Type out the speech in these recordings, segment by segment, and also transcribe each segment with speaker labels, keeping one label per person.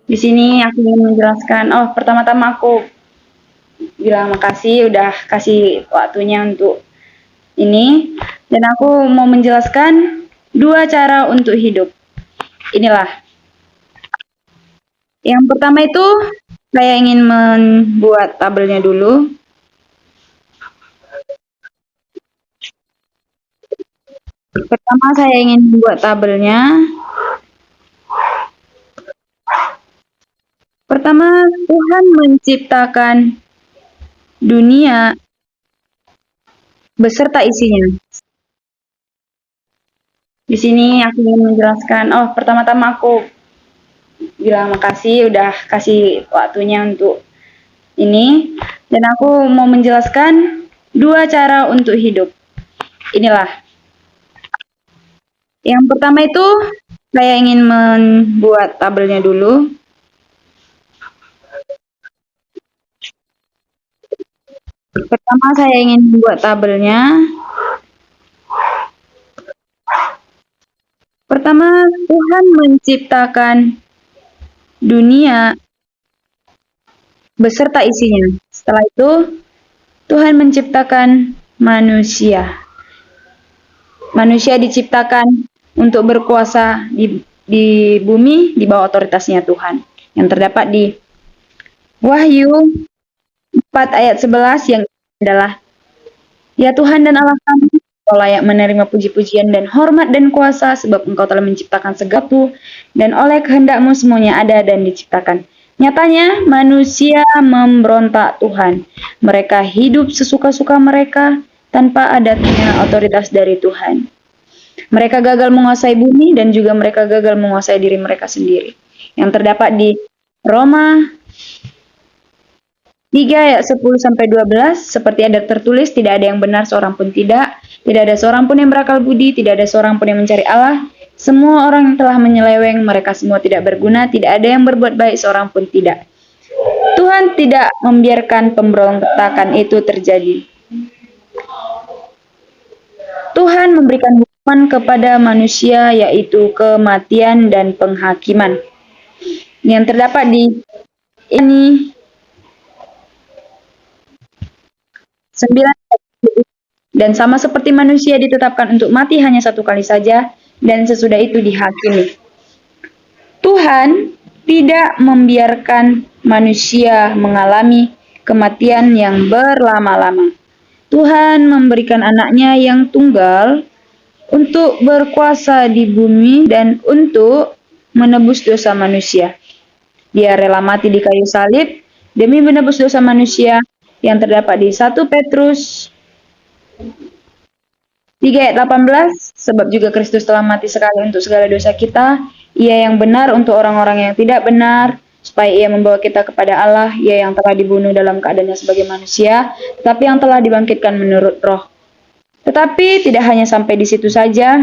Speaker 1: Di sini aku ingin menjelaskan, pertama-tama aku bilang makasih udah kasih waktunya untuk ini, dan aku mau menjelaskan dua cara untuk hidup. Inilah. Yang pertama itu saya ingin membuat tabelnya dulu. Pertama saya ingin membuat tabelnya. Pertama, Tuhan menciptakan dunia beserta isinya. Di sini aku ingin menjelaskan, pertama-tama aku bilang makasih udah kasih waktunya untuk ini, dan aku mau menjelaskan dua cara untuk hidup. Inilah. Yang pertama itu saya ingin membuat tabelnya dulu. Pertama saya ingin membuat tabelnya. Pertama, Tuhan menciptakan dunia beserta isinya. Setelah itu, Tuhan menciptakan manusia. Manusia diciptakan untuk berkuasa di bumi di bawah otoritasnya Tuhan. Yang terdapat di Wahyu 4 ayat 11 yang adalah, "Ya Tuhan dan Allah kami, Engkau layak menerima puji-pujian dan hormat dan kuasa, sebab Engkau telah menciptakan segala, dan oleh kehendak-Mu semuanya ada dan diciptakan." Nyatanya, manusia memberontak Tuhan. Mereka hidup sesuka-suka mereka tanpa adanya otoritas dari Tuhan. Mereka gagal menguasai bumi dan juga mereka gagal menguasai diri mereka sendiri. Yang terdapat di Roma 3 ayat 10 sampai 12, seperti ada tertulis, tidak ada yang benar seorang pun tidak ada seorang pun yang berakal budi, tidak ada seorang pun yang mencari Allah. Semua orang telah menyeleweng, mereka semua tidak berguna, tidak ada yang berbuat baik seorang pun tidak. Tuhan tidak membiarkan pemberontakan itu terjadi. Tuhan memberikan hukuman kepada manusia, yaitu kematian dan penghakiman. Yang terdapat di ini 9, dan sama seperti manusia ditetapkan untuk mati hanya satu kali saja, dan sesudah itu dihakimi. Tuhan tidak membiarkan manusia mengalami kematian yang berlama-lama. Tuhan memberikan anaknya yang tunggal untuk berkuasa di bumi dan untuk menebus dosa manusia. Dia rela mati di kayu salib demi menebus dosa manusia, yang terdapat di 1 Petrus 3 ayat 18, sebab juga Kristus telah mati sekali untuk segala dosa kita, ia yang benar untuk orang-orang yang tidak benar, supaya ia membawa kita kepada Allah, ia yang telah dibunuh dalam keadaannya sebagai manusia, tetapi yang telah dibangkitkan menurut roh. Tetapi tidak hanya sampai di situ saja,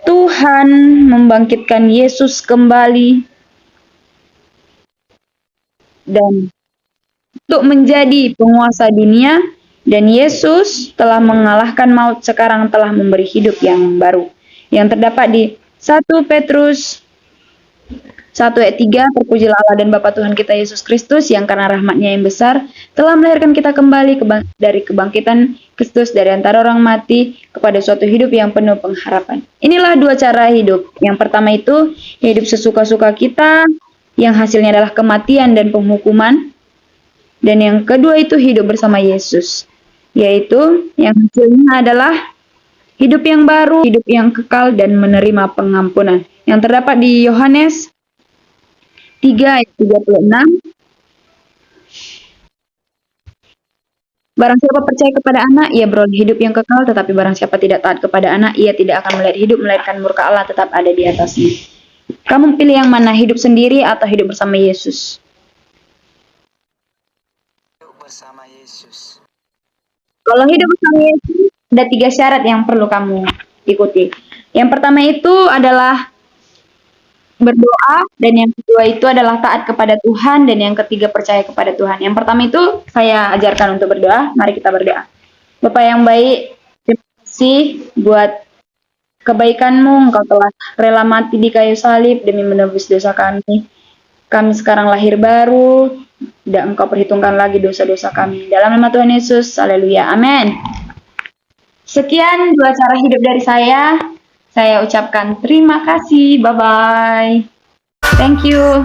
Speaker 1: Tuhan membangkitkan Yesus kembali dan untuk menjadi penguasa dunia, dan Yesus telah mengalahkan maut, sekarang telah memberi hidup yang baru. Yang terdapat di 1 Petrus 1 ayat 3, terpujilah Allah dan Bapa Tuhan kita Yesus Kristus, yang karena rahmat-Nya yang besar telah melahirkan kita kembali dari kebangkitan Kristus dari antara orang mati kepada suatu hidup yang penuh pengharapan. Inilah dua cara hidup. Yang pertama itu hidup sesuka-suka kita, yang hasilnya adalah kematian dan penghukuman. Dan yang kedua itu hidup bersama Yesus, yaitu yang hasilnya adalah hidup yang baru, hidup yang kekal, dan menerima pengampunan. Yang terdapat di Yohanes 3 ayat 36. Barang siapa percaya kepada anak, ia beroleh hidup yang kekal, tetapi barang siapa tidak taat kepada anak, ia tidak akan melihat hidup, melainkan murka Allah tetap ada di atasnya. Kamu pilih yang mana, hidup sendiri atau hidup bersama Yesus?
Speaker 2: Bersama Yesus.
Speaker 1: Kalau hidup bersama Yesus, ada 3 syarat yang perlu kamu ikuti. Yang pertama itu adalah berdoa, dan yang kedua itu adalah taat kepada Tuhan, dan yang ketiga percaya kepada Tuhan. Yang pertama itu saya ajarkan untuk berdoa. Mari kita berdoa. Bapa yang baik, terima kasih buat kebaikan-Mu. Engkau telah rela mati di kayu salib demi menebus dosa kami. kami sekarang lahir baru, dan Engkau perhitungkan lagi dosa-dosa kami. Dalam nama Tuhan Yesus, haleluya, amin. Sekian 2 cara hidup dari saya. Saya ucapkan terima kasih, bye-bye. Thank you.